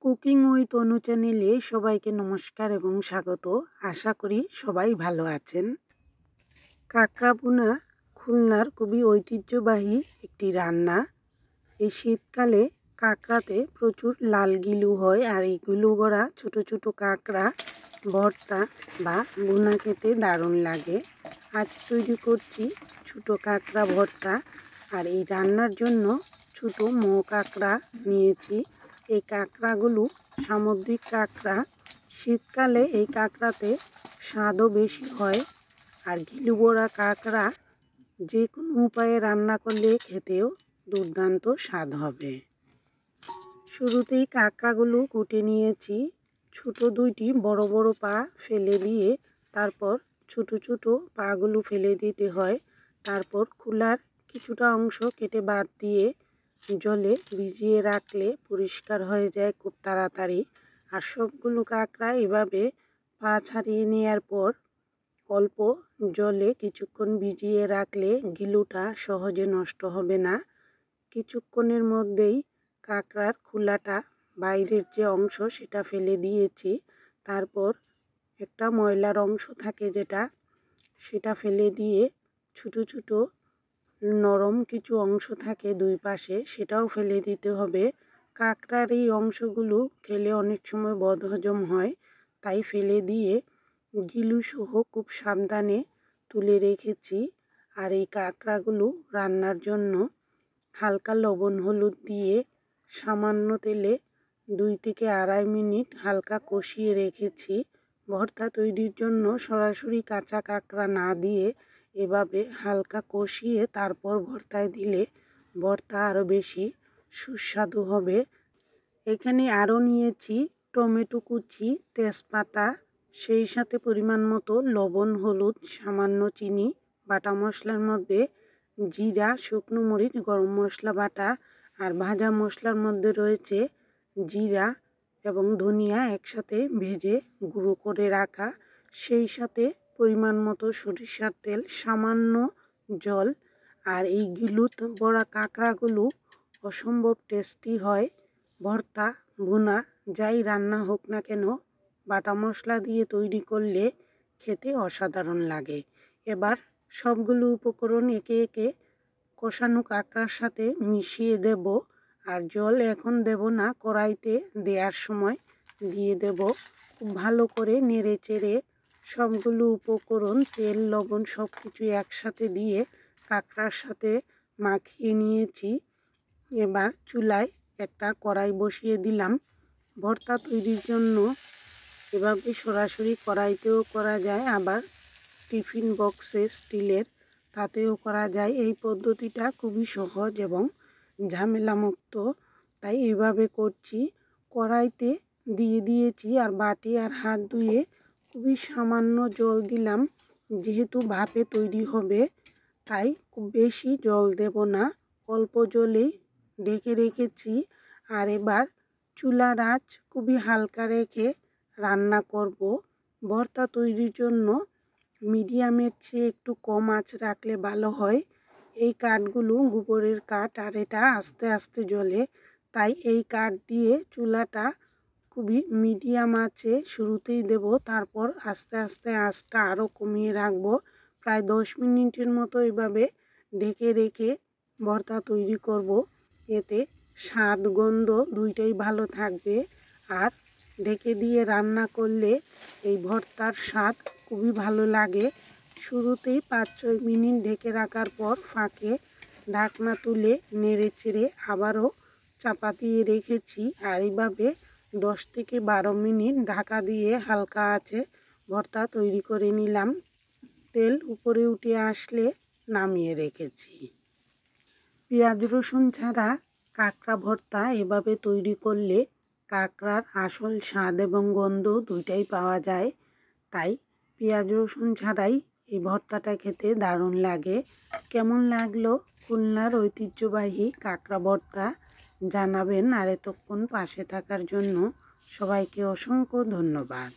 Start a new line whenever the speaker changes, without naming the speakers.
Cooking with অনু চ্যানেলে সবাইকে নমস্কার এবং স্বাগত। আশা করি সবাই ভালো আছেন। কাঁকড়া ভুনা খুলনার খুবই ঐতিহ্যবাহী একটি রান্না। এই শীতকালে কাঁকড়াতে প্রচুর লাল গিলু হয়, আর এই গিলু ভরা ছোটো ছোটো কাঁকড়া ভর্তা বা ভুনা খেতে দারুণ লাগে। আজ তৈরি করছি ছোটো কাঁকড়া ভর্তা, আর এই রান্নার জন্য ছোটো কাঁকড়া নিয়েছি। এই কাঁকড়াগুলো সামুদ্রিক কাঁকড়া। শীতকালে এই কাঁকড়াতে স্বাদও বেশি হয়, আর ঘিলু ভরা কাঁকড়া যে কোনো উপায়ে রান্না করলে খেতেও দুর্দান্ত স্বাদ হবে। শুরুতেই কাঁকড়াগুলো কুটে নিয়েছি। ছোটো দুইটি বড় বড় পা ফেলে দিয়ে তারপর ছোটো ছোটো পাগুলো ফেলে দিতে হয়। তারপর খোলার কিছুটা অংশ কেটে বাদ দিয়ে জলে ভিজিয়ে রাখলে পরিষ্কার হয়ে যায় খুব তাড়াতাড়ি। আর সবগুলো কাঁকড়া এভাবে পা ছাড়িয়ে নেওয়ার পর অল্প জলে কিছুক্ষণ ভিজিয়ে রাখলে গিলুটা সহজে নষ্ট হবে না। কিছুক্ষণের মধ্যেই কাঁকড়ার খোলাটা, বাইরের যে অংশ সেটা ফেলে দিয়েছি। তারপর একটা ময়লার অংশ থাকে সেটা ফেলে দিয়ে ছোটো ছোটো নরম কিছু অংশ থাকে দুই পাশে, সেটাও ফেলে দিতে হবে। কাঁকড়ার এই অংশগুলো খেলে অনেক সময় বদহজম হয়, তাই ফেলে দিয়ে গিলু সহ খুব সাবধানে তুলে রেখেছি। আর এই কাঁকড়াগুলো রান্নার জন্য হালকা লবণ হলুদ দিয়ে সামান্য তেলে 2 থেকে 2.5 মিনিট হালকা কষিয়ে রেখেছি। ভর্তা তৈরির জন্য সরাসরি কাঁচা কাঁকড়া না দিয়ে এভাবে হালকা কষিয়ে তারপর ভর্তায় দিলে ভর্তা আরও বেশি সুস্বাদু হবে। এখানে আরও নিয়েছি টমেটো কুচি, তেজপাতা, সেই সাথে পরিমাণ মতো লবণ হলুদ, সামান্য চিনি। বাটা মশলার মধ্যে জিরা, শুকনো মরিচ, গরম মশলা বাটা, আর ভাজা মশলার মধ্যে রয়েছে জিরা এবং ধনিয়া একসাথে ভেজে গুঁড়ো করে রাখা, সেই সাথে পরিমাণ মতো সরিষার তেল, সামান্য জল। আর এই গিলু ভরা কাঁকড়াগুলো অসম্ভব টেস্টি হয়। ভর্তা ভুনা যাই রান্না হোক না কেন বাটা মশলা দিয়ে তৈরি করলে খেতে অসাধারণ লাগে। এবার সবগুলো উপকরণ একে একে কষানো কাঁকড়ার সাথে মিশিয়ে দেব। আর জল এখন দেব না, কড়াইতে দেওয়ার সময় দিয়ে দেব। খুব ভালো করে নেড়ে চেড়ে সবগুলো উপকরণ, তেল লবণ সব কিছু একসাথে দিয়ে কাঁকড়ার সাথে মাখিয়ে নিয়েছি। এবার চুলায় একটা কড়াই বসিয়ে দিলাম। ভর্তা তৈরির জন্য এভাবে সরাসরি কড়াইতেও করা যায়, আবার টিফিন বক্সে স্টিলের তাতেও করা যায়। এই পদ্ধতিটা খুবই সহজ এবং ঝামেলামুক্ত, তাই এইভাবে করছি। কড়াইতে দিয়ে দিয়েছি আর বাটি আর হাত ধুয়ে খুবই সামান্য জল দিলাম। যেহেতু ভাপে তৈরি হবে তাই খুব বেশি জল দেব না, অল্প জলেই ঢেকে রেখেছি। আর এবার চুলার আঁচ খুবই হালকা রেখে রান্না করব। ভর্তা তৈরির জন্য মিডিয়ামের চেয়ে একটু কম আঁচ রাখলে ভালো হয়। এই কাঠগুলো গোবরের কাঠ, আর এটা আস্তে আস্তে জ্বলে, তাই এই কাঠ দিয়ে চুলাটা খুবই মিডিয়াম আঁচে শুরুতেই দেব, তারপর আস্তে আস্তে আঁচটা আরও কমিয়ে রাখবো। প্রায় 10 মিনিটের মতো এভাবে ঢেকে রেখে ভর্তা তৈরি করব। এতে স্বাদ গন্ধ দুইটাই ভালো থাকবে। আর ঢেকে দিয়ে রান্না করলে এই ভর্তার স্বাদ খুবই ভালো লাগে। শুরুতেই 5-6 মিনিট ঢেকে রাখার পর ফাঁকে ঢাকনা তুলে নেড়ে চেড়ে আবারও চাপা দিয়ে রেখেছি। আর এইভাবে 10 থেকে 12 মিনিট ঢাকা দিয়ে হালকা আঁচে ভর্তা তৈরি করে নিলাম। তেল উপরে উঠে আসলে নামিয়ে রেখেছি। পেঁয়াজ রসুন ছাড়া কাঁকড়া ভর্তা এভাবে তৈরি করলে কাঁকড়ার আসল স্বাদ এবং গন্ধ দুইটাই পাওয়া যায়, তাই পেঁয়াজ রসুন ছাড়াই এই ভর্তাটা খেতে দারুণ লাগে। কেমন লাগলো খুলনার ঐতিহ্যবাহী কাঁকড়া ভর্তা জানাবেন। আর এতক্ষণ পাশে থাকার জন্য সবাইকে অসংখ্য ধন্যবাদ।